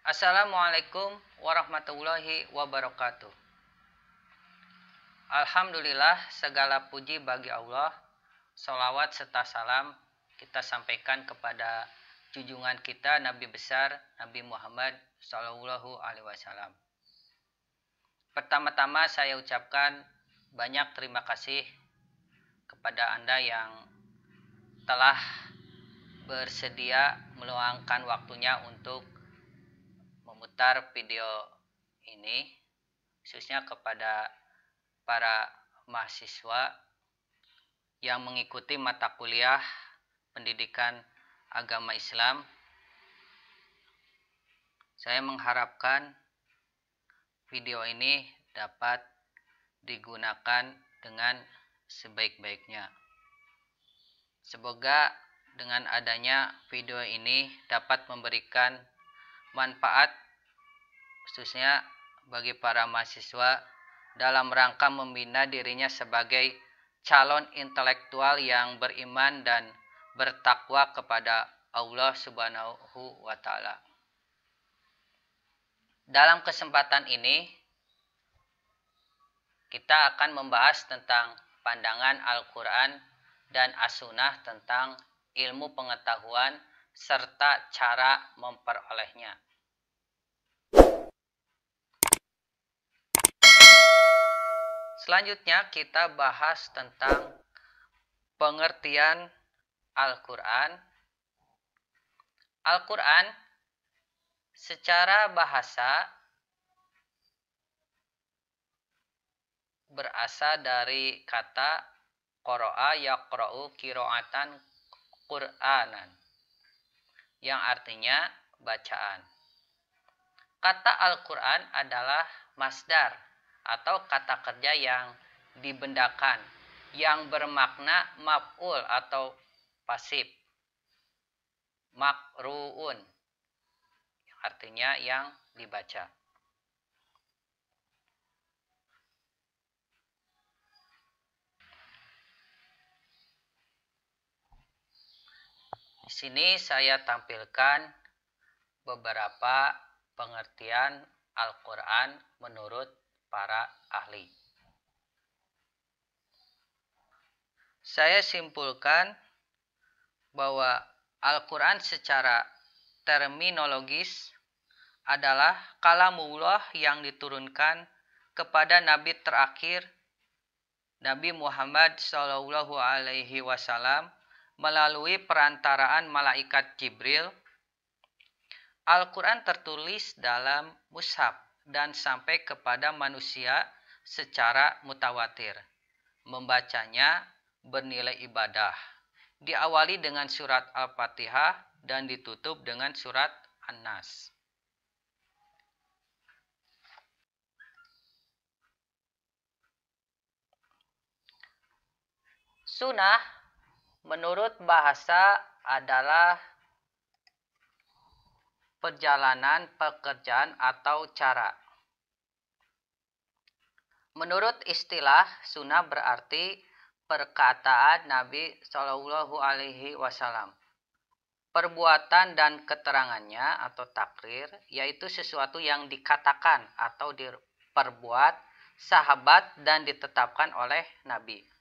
Assalamualaikum warahmatullahi wabarakatuh. Alhamdulillah, segala puji bagi Allah. Sholawat serta salam kita sampaikan kepada junjungan kita Nabi besar Nabi Muhammad Shallallahu Alaihi Wasallam. Pertama-tama saya ucapkan banyak terima kasih kepada Anda yang telah bersedia meluangkan waktunya untuk memutar video ini, khususnya kepada para mahasiswa yang mengikuti mata kuliah pendidikan agama Islam. Saya mengharapkan video ini dapat digunakan dengan sebaik-baiknya. Semoga dengan adanya video ini dapat memberikan manfaat khususnya bagi para mahasiswa dalam rangka membina dirinya sebagai calon intelektual yang beriman dan bertakwa kepada Allah Subhanahu wa Ta'ala. Dalam kesempatan ini kita akan membahas tentang pandangan Al-Quran dan As-Sunnah tentang ilmu pengetahuan serta cara memperolehnya. Selanjutnya kita bahas tentang pengertian Al-Quran. Al-Quran secara bahasa berasal dari kata qara'a yaqra'u qira'atan Qur'anan, yang artinya bacaan. Kata Al-Quran adalah masdar atau kata kerja yang dibendakan, yang bermakna maf'ul atau pasif, maqru'un, artinya yang dibaca. Di sini saya tampilkan beberapa pengertian Al-Quran menurut para ahli. Saya simpulkan bahwa Al-Quran secara terminologis adalah kalamullah yang diturunkan kepada Nabi terakhir Nabi Muhammad Shallallahu Alaihi Wasallam melalui perantaraan malaikat Jibril. Al-Quran tertulis dalam mushaf dan sampai kepada manusia secara mutawatir. Membacanya bernilai ibadah. Diawali dengan surat Al-Fatihah dan ditutup dengan surat An-Nas. Sunnah menurut bahasa adalah perjalanan pekerjaan atau cara. Menurut istilah, sunnah berarti perkataan Nabi Shallallahu Alaihi Wasallam. Perbuatan dan keterangannya atau takrir, yaitu sesuatu yang dikatakan atau diperbuat sahabat dan ditetapkan oleh Nabi.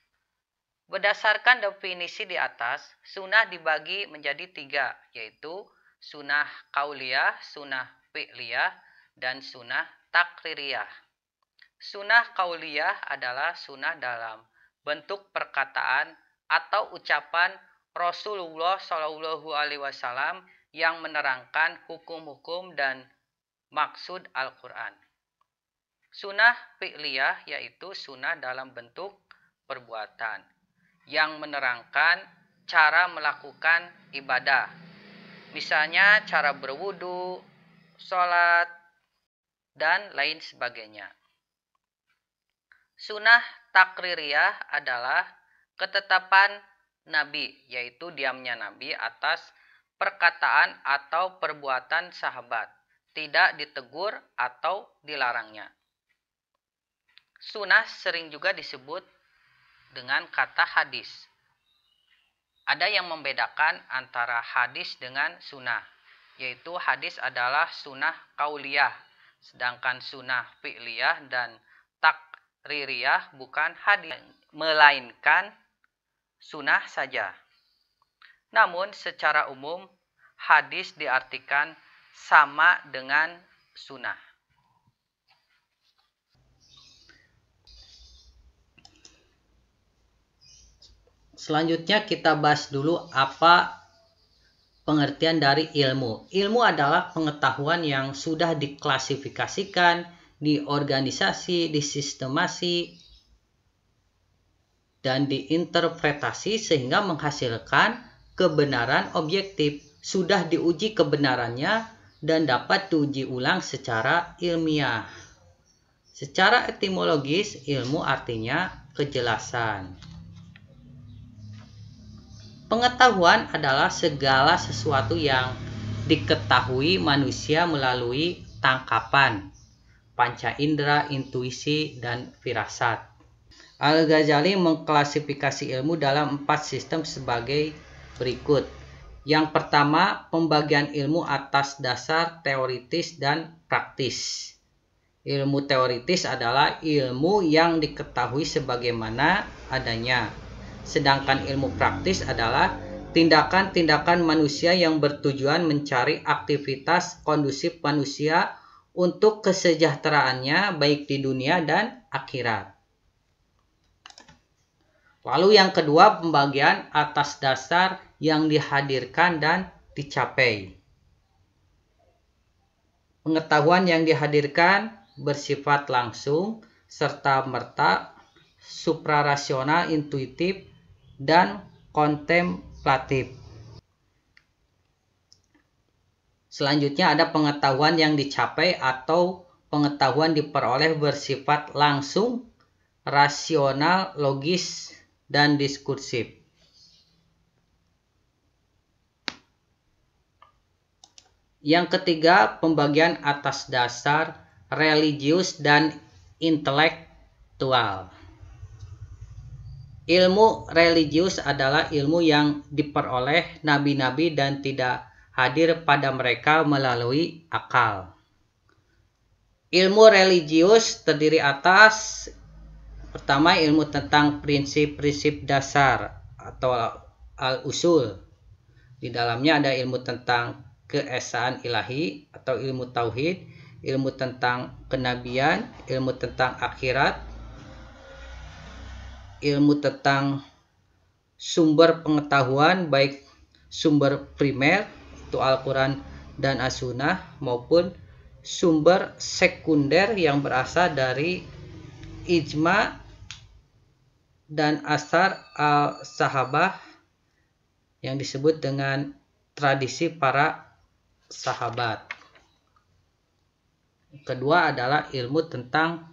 Berdasarkan definisi di atas, sunnah dibagi menjadi 3, yaitu sunnah qauliyah, sunnah fi'liyah, dan sunnah takririyah. Sunnah qauliyah adalah sunnah dalam bentuk perkataan atau ucapan Rasulullah Shallallahu Alaihi Wasallam yang menerangkan hukum-hukum dan maksud Al-Quran. Sunnah fi'liyah yaitu sunnah dalam bentuk perbuatan yang menerangkan cara melakukan ibadah. Misalnya cara berwudu, sholat, dan lain sebagainya. Sunnah takririyah adalah ketetapan Nabi, yaitu diamnya Nabi atas perkataan atau perbuatan sahabat, tidak ditegur atau dilarangnya. Sunnah sering juga disebut dengan kata hadis. Ada yang membedakan antara hadis dengan sunnah. yaitu hadis adalah sunnah kauliyah, sedangkan sunnah fi'liyah dan takririyah bukan hadis, melainkan sunnah saja. Namun secara umum hadis diartikan sama dengan sunnah. Selanjutnya kita bahas dulu apa pengertian dari ilmu. Ilmu adalah pengetahuan yang sudah diklasifikasikan, diorganisasi, disistemasi, dan diinterpretasi sehingga menghasilkan kebenaran objektif. Sudah diuji kebenarannya dan dapat diuji ulang secara ilmiah. Secara etimologis, ilmu artinya kejelasan. Pengetahuan adalah segala sesuatu yang diketahui manusia melalui tangkapan, panca indera, intuisi, dan firasat. Al-Ghazali mengklasifikasi ilmu dalam 4 sistem sebagai berikut. Yang pertama, pembagian ilmu atas dasar teoritis dan praktis. Ilmu teoritis adalah ilmu yang diketahui sebagaimana adanya. Sedangkan ilmu praktis adalah tindakan-tindakan manusia yang bertujuan mencari aktivitas kondusif manusia untuk kesejahteraannya baik di dunia dan akhirat. Lalu yang kedua, pembagian atas dasar yang dihadirkan dan dicapai. Pengetahuan yang dihadirkan bersifat langsung, serta merta, suprarasional, intuitif, dan kontemplatif. Selanjutnya ada pengetahuan yang dicapai atau pengetahuan diperoleh bersifat langsung, rasional, logis, dan diskursif. Yang ketiga, pembagian atas dasar religius dan intelektual. Ilmu religius adalah ilmu yang diperoleh nabi-nabi dan tidak hadir pada mereka melalui akal. Ilmu religius terdiri atas pertama, ilmu tentang prinsip-prinsip dasar atau al-usul. Di dalamnya ada ilmu tentang keesaan ilahi atau ilmu tauhid, ilmu tentang kenabian, ilmu tentang akhirat, ilmu tentang sumber pengetahuan baik sumber primer itu Al-Quran dan As-Sunnah maupun sumber sekunder yang berasal dari ijma dan asar al-sahabah yang disebut dengan tradisi para sahabat. Kedua adalah ilmu tentang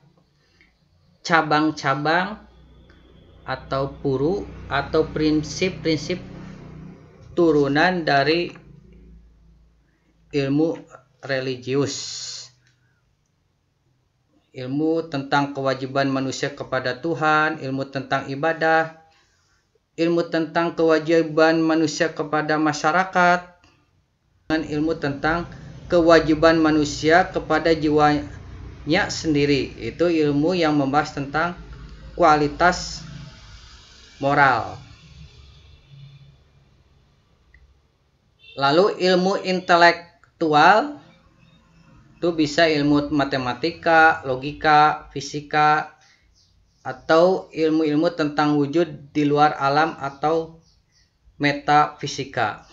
cabang-cabang atau puru atau prinsip-prinsip turunan dari ilmu religius. Ilmu tentang kewajiban manusia kepada Tuhan, ilmu tentang ibadah, ilmu tentang kewajiban manusia kepada masyarakat, dan ilmu tentang kewajiban manusia kepada jiwanya sendiri. Itu ilmu yang membahas tentang kualitas moral. Lalu ilmu intelektual itu bisa ilmu matematika, logika, fisika, atau ilmu-ilmu tentang wujud di luar alam atau metafisika.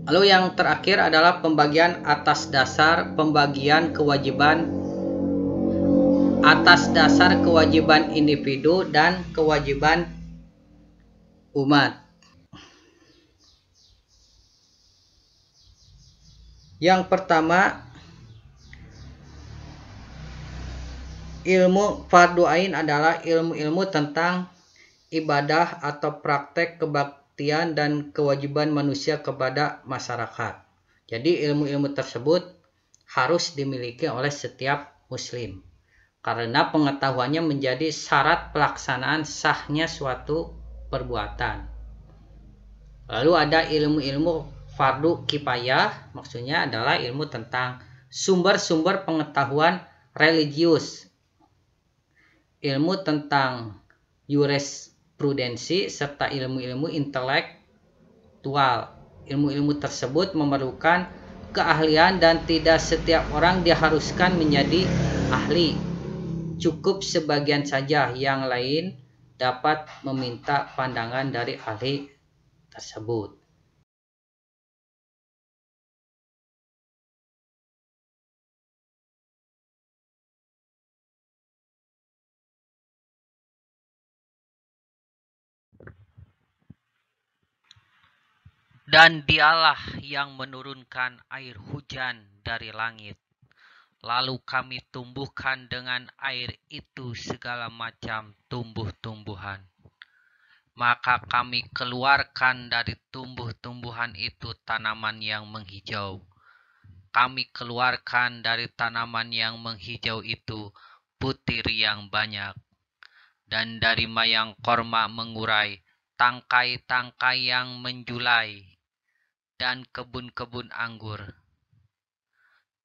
Lalu yang terakhir adalah pembagian atas dasar kewajiban individu dan kewajiban umat. Yang pertama, ilmu fardu ain adalah ilmu-ilmu tentang ibadah atau praktek kebaktian dan kewajiban manusia kepada masyarakat. Jadi ilmu-ilmu tersebut harus dimiliki oleh setiap muslim, karena pengetahuannya menjadi syarat pelaksanaan sahnya suatu perbuatan. Lalu ada ilmu-ilmu fardu kifayah, maksudnya adalah ilmu tentang sumber-sumber pengetahuan religius, ilmu tentang jurisprudensi, serta ilmu-ilmu intelektual. Ilmu-ilmu tersebut memerlukan keahlian dan tidak setiap orang diharuskan menjadi ahli. Cukup sebagian saja, yang lain dapat meminta pandangan dari ahli tersebut. Dan dialah yang menurunkan air hujan dari langit. Lalu kami tumbuhkan dengan air itu segala macam tumbuh-tumbuhan. Maka kami keluarkan dari tumbuh-tumbuhan itu tanaman yang menghijau. Kami keluarkan dari tanaman yang menghijau itu butir yang banyak. Dan dari mayang korma mengurai, tangkai-tangkai yang menjulai, dan kebun-kebun anggur.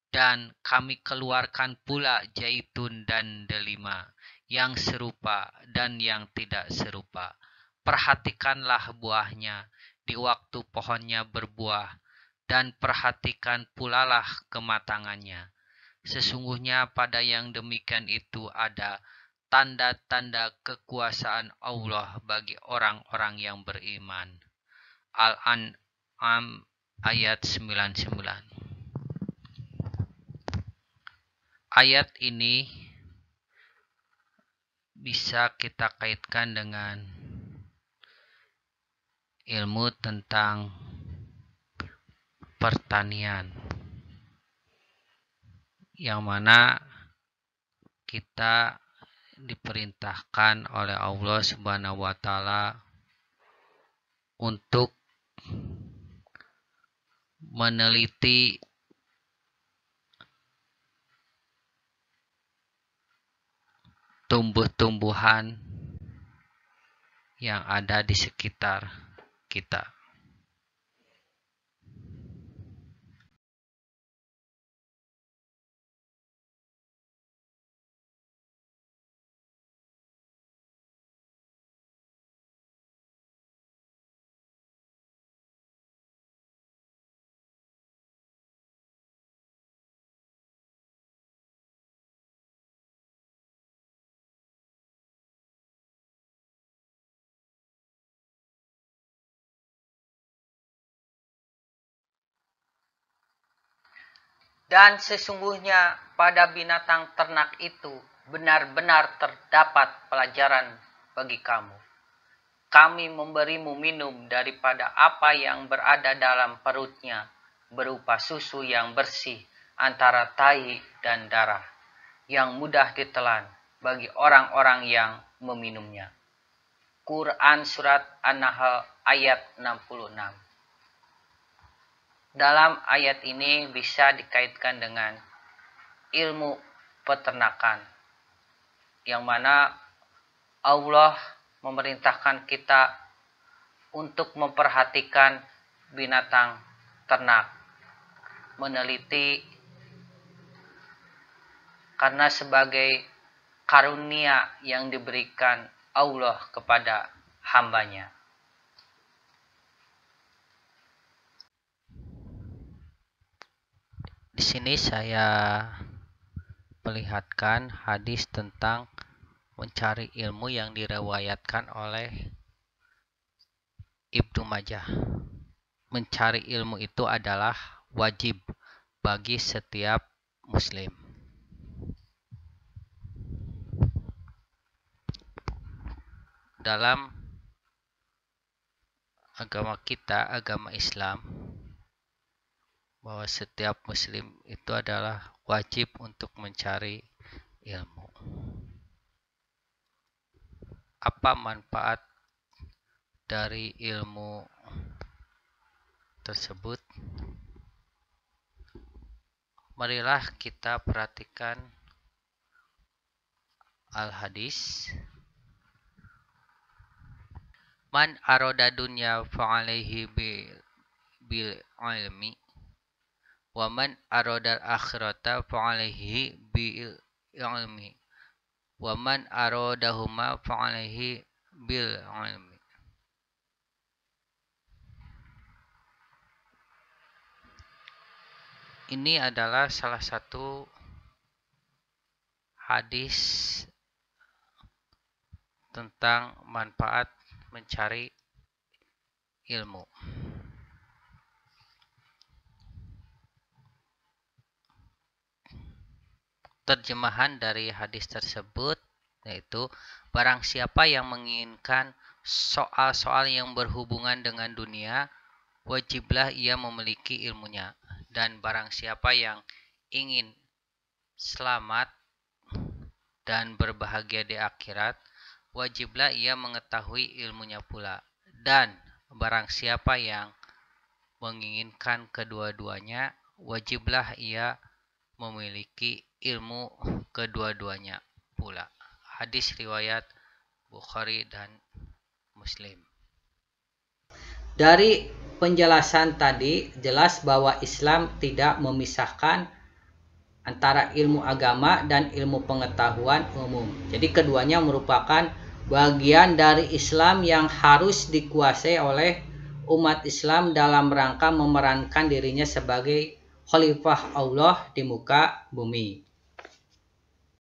Dan kami keluarkan pula zaitun dan delima, yang serupa dan yang tidak serupa. Perhatikanlah buahnya di waktu pohonnya berbuah, dan perhatikan pulalah kematangannya. Sesungguhnya pada yang demikian itu ada tanda-tanda kekuasaan Allah bagi orang-orang yang beriman. Al-An'am ayat 99. Ayat ini bisa kita kaitkan dengan ilmu tentang pertanian, yang mana kita diperintahkan oleh Allah Subhanahu wa taala untuk meneliti tumbuh-tumbuhan yang ada di sekitar kita. Dan sesungguhnya pada binatang ternak itu benar-benar terdapat pelajaran bagi kamu. Kami memberimu minum daripada apa yang berada dalam perutnya, berupa susu yang bersih antara tai dan darah, yang mudah ditelan bagi orang-orang yang meminumnya. Quran Surat An-Nahl ayat 66. Dalam ayat ini bisa dikaitkan dengan ilmu peternakan, yang mana Allah memerintahkan kita untuk memperhatikan binatang ternak, meneliti, karena sebagai karunia yang diberikan Allah kepada hambanya. Di sini saya perlihatkan hadis tentang mencari ilmu yang diriwayatkan oleh Ibnu Majah. Mencari ilmu itu adalah wajib bagi setiap muslim. Dalam agama kita, agama Islam, bahwa setiap muslim itu adalah wajib untuk mencari ilmu. Apa manfaat dari ilmu tersebut? Marilah kita perhatikan al-hadis. Man aroda dunya fa'alaihi bil ilmi wa man aroda akhirata fa'alaihi bil ilmi wa man arodahuma fa'alaihi bil ilmi. Ini adalah salah satu hadis tentang manfaat mencari ilmu. Terjemahan dari hadis tersebut yaitu barang siapa yang menginginkan soal-soal yang berhubungan dengan dunia, wajiblah ia memiliki ilmunya. Dan barang siapa yang ingin selamat dan berbahagia di akhirat, wajiblah ia mengetahui ilmunya pula. Dan barang siapa yang menginginkan kedua-duanya, wajiblah ia memiliki ilmu kedua-duanya pula. Hadis riwayat Bukhari dan Muslim. Dari penjelasan tadi jelas bahwa Islam tidak memisahkan antara ilmu agama dan ilmu pengetahuan umum. Jadi keduanya merupakan bagian dari Islam yang harus dikuasai oleh umat Islam dalam rangka memerankan dirinya sebagai khalifah Allah di muka bumi.